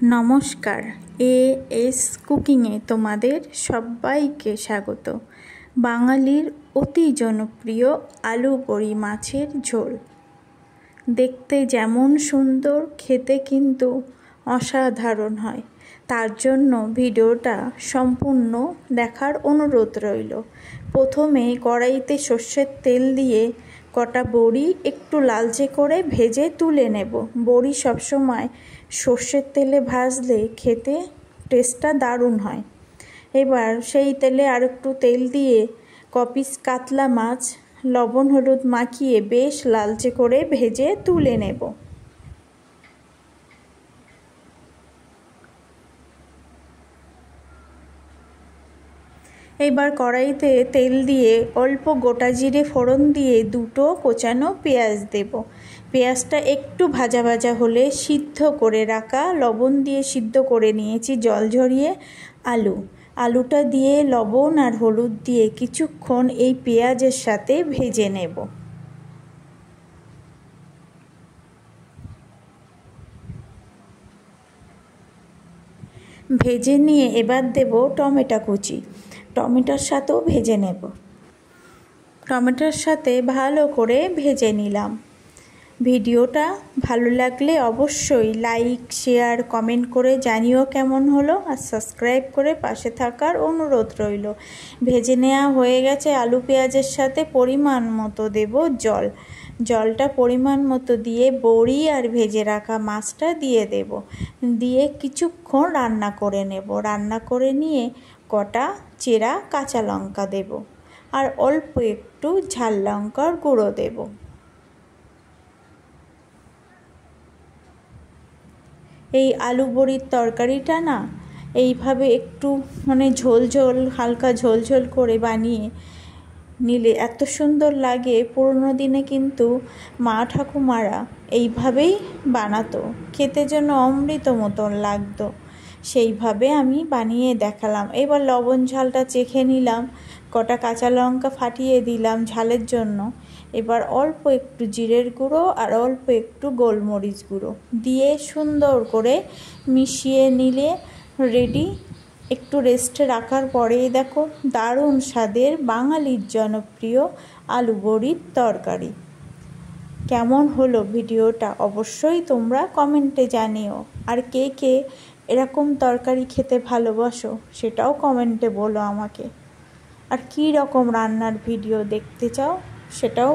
নমস্কার, এএস কুকিংয়ে তোমাদের সবাইকে স্বাগত। বাঙালির অতি জনপ্রিয় আলু বড়ি মাছের ঝোল দেখতে যেমন সুন্দর, খেতে কিন্তু অসাধারণ হয়। তার জন্য ভিডিওটা সম্পূর্ণ দেখার অনুরোধ রইল। প্রথমে কড়াইতে সর্ষের তেল দিয়ে কটা বড়ি একটু লালচে করে ভেজে তুলে নেব। বড়ি সবসময় সর্ষের তেলে ভাজলে খেতে টেস্টটা দারুণ হয়। এবার সেই তেলে আর একটু তেল দিয়ে কপিস কাতলা মাছ লবণ হলুদ মাখিয়ে বেশ লালচে করে ভেজে তুলে নেব। এবার কড়াইতে তেল দিয়ে অল্প গোটা জিরে ফোড়ন দিয়ে দুটো কোচানো পেঁয়াজ দেব। পেঁয়াজটা একটু ভাজা ভাজা হলে সিদ্ধ করে রাখা, লবণ দিয়ে সিদ্ধ করে নিয়েছি জল ঝরিয়ে আলুটা দিয়ে লবণ আর হলুদ দিয়ে কিছুক্ষণ এই পেঁয়াজের সাথে ভেজে নেব। ভেজে নিয়ে এবার দেব টমেটো কুচি। টমেটোর সাথেও ভেজে নেব। টমেটোর সাথে ভালো করে ভেজে নিলাম। ভিডিওটা ভালো লাগলে অবশ্যই লাইক, শেয়ার, কমেন্ট করে জানিও কেমন হলো, আর সাবস্ক্রাইব করে পাশে থাকার অনুরোধ রইল। ভেজে নেওয়া হয়ে গেছে আলু পেঁয়াজের সাথে পরিমাণ মতো দেব জল। জলটা পরিমাণ মতো দিয়ে বড়ি আর ভেজে রাখা মাছটা দিয়ে দেব। দিয়ে কিছুক্ষণ রান্না করে নেব। রান্না করে নিয়ে কটা চেরা কাঁচা লঙ্কা দেব আর অল্প একটু ঝাল লঙ্কার গুঁড়ো দেব। এই আলু বড়ির তরকারিটা না এইভাবে একটু ঝোল ঝোল, হালকা ঝোল ঝোল করে বানিয়ে নিলে এত সুন্দর লাগে। পুরনো দিনে কিন্তু মা ঠাকুমারা এইভাবেই বানাতো, খেতে যেন অমৃত মতন লাগতো। সেইভাবে আমি বানিয়ে দেখালাম। এবার লবণ ঝালটা চেখে নিলাম, কটা কাঁচা লঙ্কা ফাটিয়ে দিলাম ঝালের জন্য। এবার অল্প একটু জিরের গুঁড়ো আর অল্প একটু গোলমরিচ গুঁড়ো দিয়ে সুন্দর করে মিশিয়ে নিলে রেডি। একটু রেস্টে রাখার পরেই দেখো দারুণ স্বাদের বাঙালির জনপ্রিয় আলু বড়ির তরকারি। কেমন হলো ভিডিওটা অবশ্যই তোমরা কমেন্টে জানিও। আর কে কে এরকম তরকারি খেতে ভালোবাসো সেটাও কমেন্টে বলো আমাকে। আর কী রকম রান্নার ভিডিও দেখতে চাও সেটাও